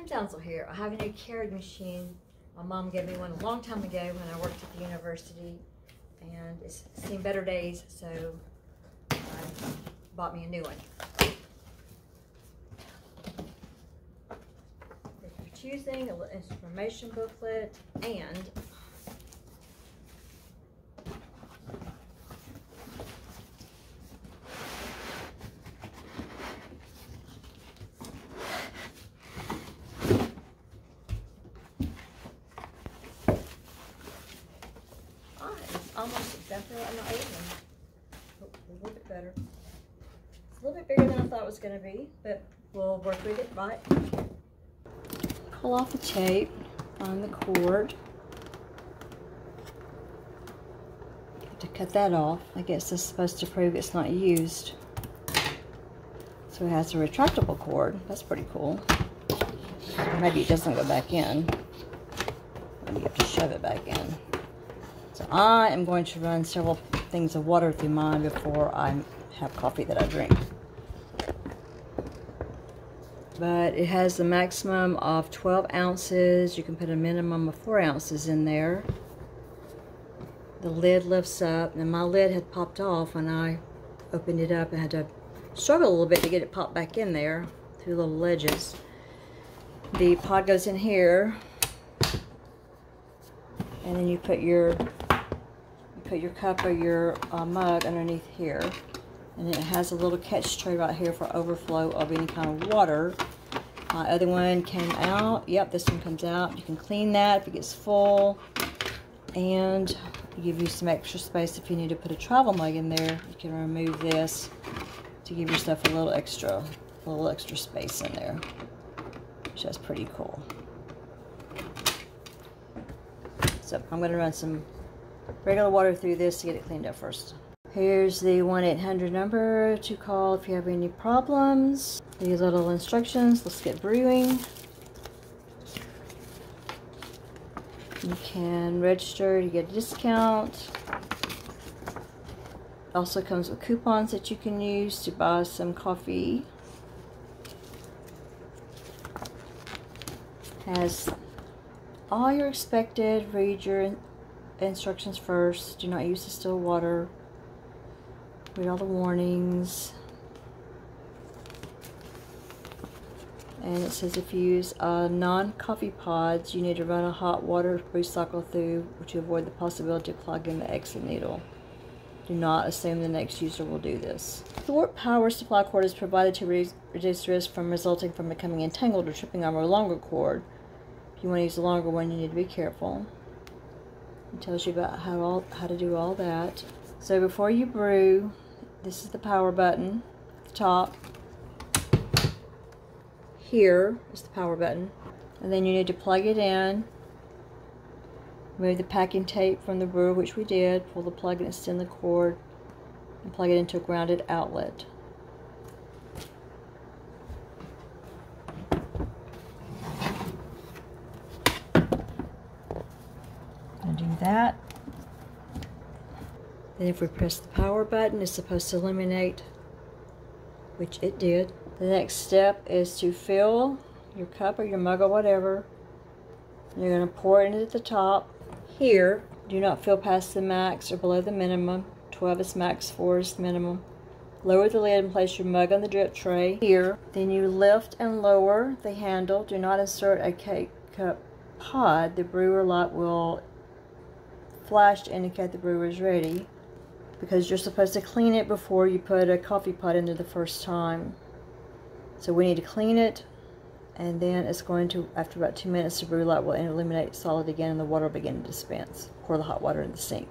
Townsel here. I have a new Keurig machine. My mom gave me one a long time ago when I worked at the university, and it's seen better days, so I bought me a new one. If you're choosing, a little information booklet, and almost exactly like my old one. Oh, a little bit better. It's a little bit bigger than I thought it was going to be, but we'll work with it, right? Pull off the tape on the cord. Have to cut that off. I guess it's supposed to prove it's not used. So it has a retractable cord. That's pretty cool. Maybe it doesn't go back in. Maybe you have to shove it back in. So I am going to run several things of water through mine before I have coffee that I drink. But it has the maximum of 12 ounces. You can put a minimum of 4 ounces in there. The lid lifts up, and my lid had popped off when I opened it up. I had to struggle a little bit to get it popped back in there through little ledges. The pod goes in here, and then you put your cup or your mug underneath here, and it has a little catch tray right here for overflow of any kind of water. My other one came out. Yep, this one comes out. You can clean that if it gets full, and give you some extra space if you need to put a travel mug in there. You can remove this to give yourself a little extra space in there, which is pretty cool. So I'm going to run some regular water through this to get it cleaned up first. Here's the 1-800 number to call if you have any problems. These little instructions. Let's get brewing. You can register to get a discount. Also comes with coupons that you can use to buy some coffee. Has all your expected. Read your instructions first. Do not use distilled water. Read all the warnings. And it says if you use non-coffee pods, you need to run a hot water brew cycle through to avoid the possibility of clogging the exit needle. Do not assume the next user will do this. The power supply cord is provided to reduce risk from resulting from becoming entangled or tripping over a longer cord. If you want to use a longer one, you need to be careful. It tells you about how to do all that. So before you brew, this is the power button at the top. Here is the power button. And then you need to plug it in. Remove the packing tape from the brewer, which we did. Pull the plug and extend the cord. And plug it into a grounded outlet. Do that. Then if we press the power button, it's supposed to eliminate, which it did. The next step is to fill your cup or your mug or whatever. You're going to pour it into the top. Here, do not fill past the max or below the minimum. 12 is max, 4 is minimum. Lower the lid and place your mug on the drip tray. Here, then you lift and lower the handle. Do not insert a K-cup pod. The brewer light will flash to indicate the brewer is ready, because you're supposed to clean it before you put a coffee pot into the first time. So we need to clean it, and then it's going to, after about 2 minutes, the brew light will illuminate solid again and the water will begin to dispense. Pour the hot water in the sink.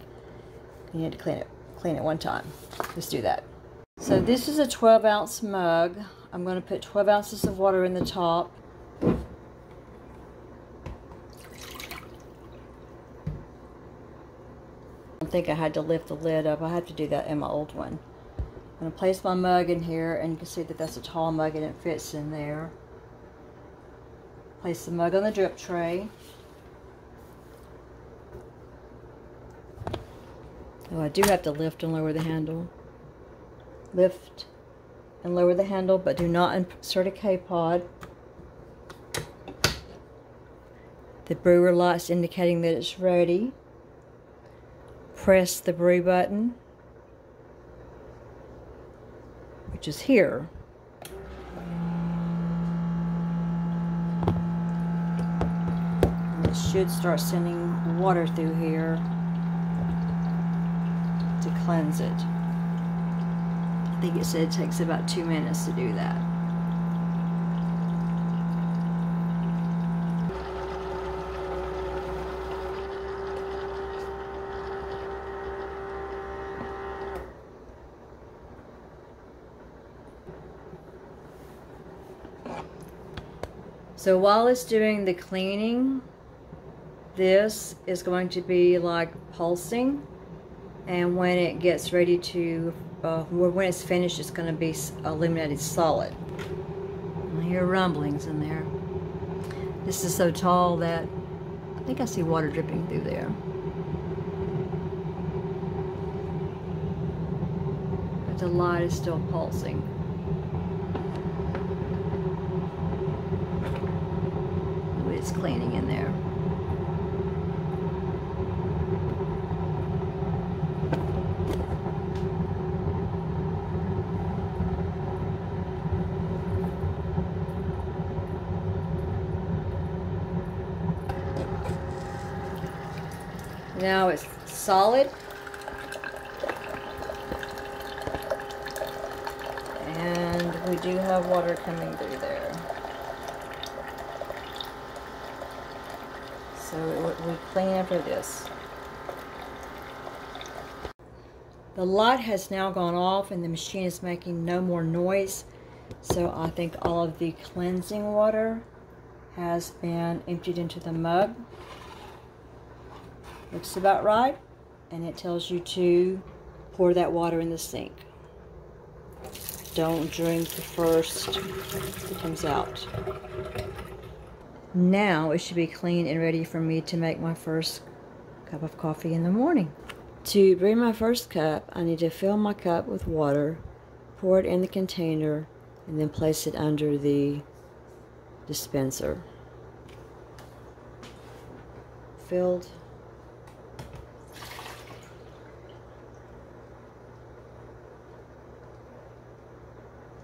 You need to clean it one time. Let's do that. So this is a 12-ounce mug. I'm going to put 12 ounces of water in the top. I think I had to lift the lid up. I had to do that in my old one. I'm going to place my mug in here, and you can see that that's a tall mug and it fits in there. Place the mug on the drip tray. Oh, I do have to lift and lower the handle. Lift and lower the handle, but do not insert a K-pod. The brewer light's indicating that it's ready. Press the brew button, which is here. And it should start sending water through here to cleanse it. I think it said it takes about 2 minutes to do that. So while it's doing the cleaning, this is going to be like pulsing, and when it gets ready to, when it's finished, it's going to be illuminated solid. I hear rumblings in there. This is so tall that I think I see water dripping through there. But the light is still pulsing. It's cleaning in there. Now it's solid, and we do have water coming through there. So we clean after this. The light has now gone off and the machine is making no more noise. So I think all of the cleansing water has been emptied into the mug. Looks about right. And it tells you to pour that water in the sink. Don't drink the first that comes out. Now it should be clean and ready for me to make my first cup of coffee in the morning. To brew my first cup, I need to fill my cup with water, pour it in the container, and then place it under the dispenser. Filled.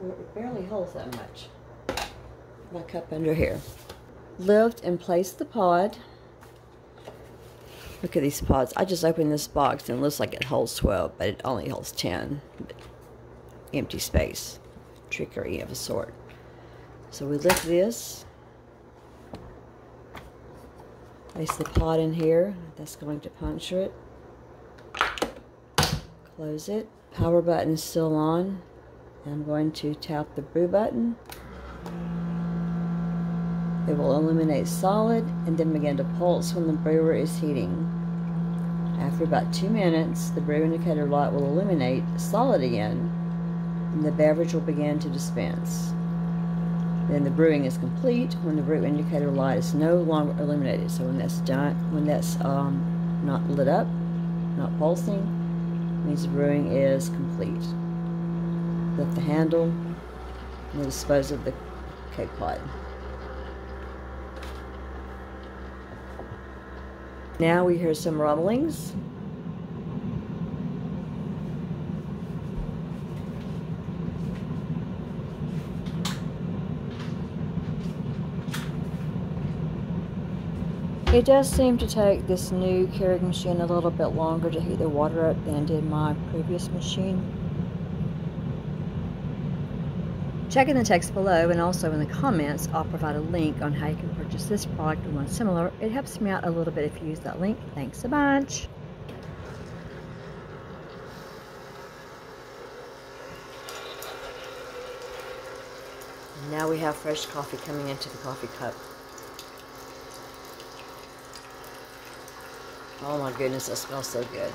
It barely holds that much. My cup under here. Lift and place the pod. Look at these pods. I just opened this box and it looks like it holds 12, but it only holds 10. Empty space. Trickery of a sort. So we lift this. Place the pod in here. That's going to puncture it. Close it. Power button is still on. I'm going to tap the brew button. It will illuminate solid and then begin to pulse when the brewer is heating. After about 2 minutes, the brew indicator light will illuminate solid again, and the beverage will begin to dispense. Then the brewing is complete when the brew indicator light is no longer illuminated. So when that's done, when that's not lit up, not pulsing, it means the brewing is complete. Lift the handle and dispose of the cake pod. Now we hear some rumblings. It does seem to take this new Keurig machine a little bit longer to heat the water up than did my previous machine. Check in the text below, and also in the comments I'll provide a link on how you can purchase this product or one similar. It helps me out a little bit if you use that link. Thanks a bunch. And now we have fresh coffee coming into the coffee cup. Oh my goodness, that smells so good.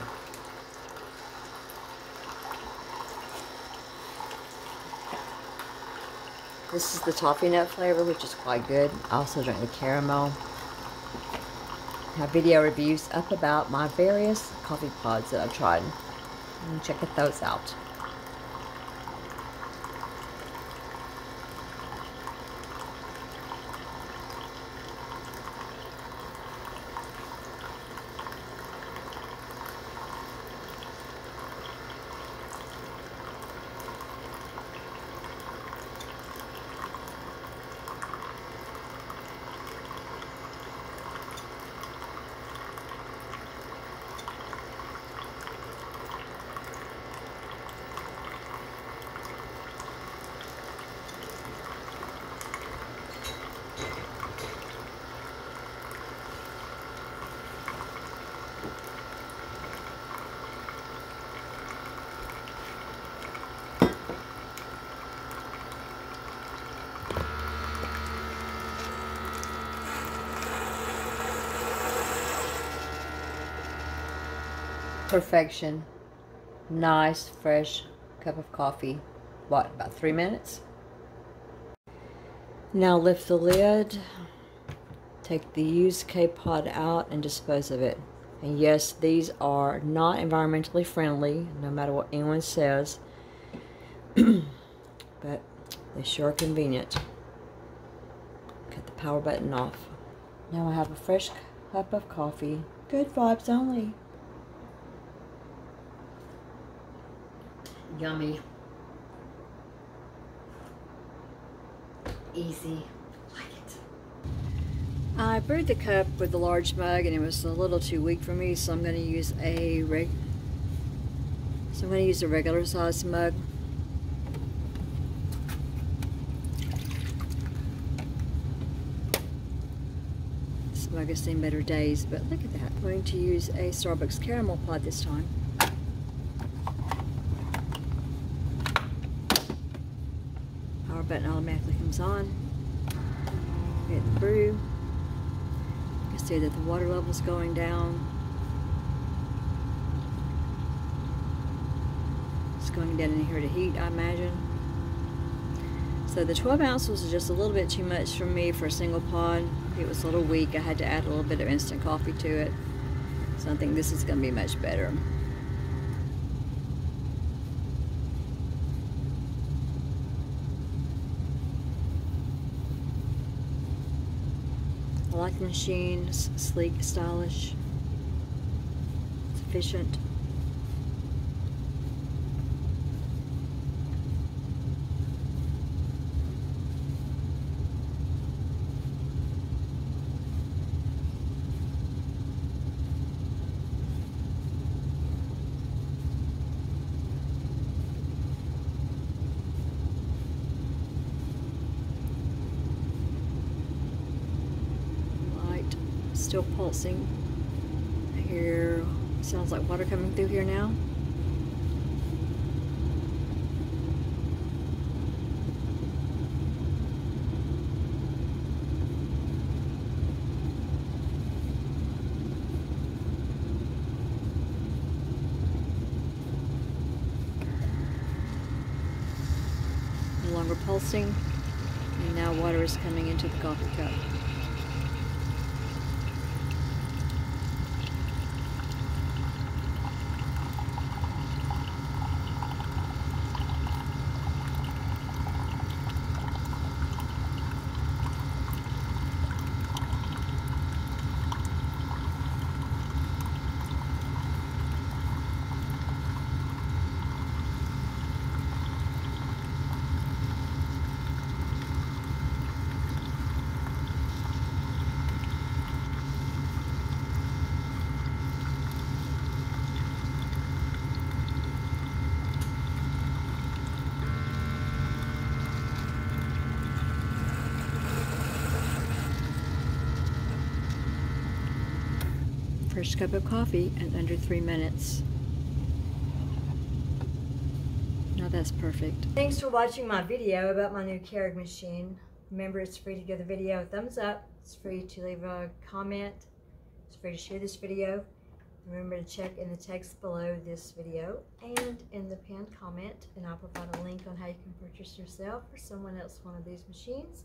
This is the toffee nut flavor, which is quite good. I also drink the caramel. I have video reviews up about my various coffee pods that I've tried. And check those out. perfection. Nice, fresh cup of coffee. What, about 3 minutes? Now lift the lid, take the used K-Pod out and dispose of it. And yes, these are not environmentally friendly, no matter what anyone says, but they sure are convenient. Cut the power button off. Now I have a fresh cup of coffee. Good vibes only. Yummy. Easy. Like it. I brewed the cup with the large mug and it was a little too weak for me, so I'm going to use a regular size mug. This mug has seen better days, but look at that. I'm going to use a Starbucks caramel pod this time. Power button automatically comes on. Hit the brew. You can see that the water level is going down. It's going down in here to heat, I imagine. So the 12 ounces was just a little bit too much for me for a single pod. It was a little weak. I had to add a little bit of instant coffee to it. So I think this is going to be much better. I like the machine. It's sleek, stylish. It's efficient. Still pulsing. Here, sounds like water coming through here now. No longer pulsing, and now water is coming into the coffee cup. First cup of coffee in under 3 minutes. Now that's perfect. Thanks for watching my video about my new Keurig machine. Remember, it's free to give the video a thumbs up. It's free to leave a comment. It's free to share this video. Remember to check in the text below this video and in the pinned comment, and I'll provide a link on how you can purchase yourself or someone else one of these machines.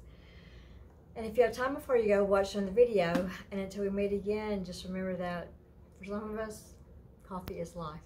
And if you have time before you go, watch on the video. And until we meet again, just remember that for some of us, coffee is life.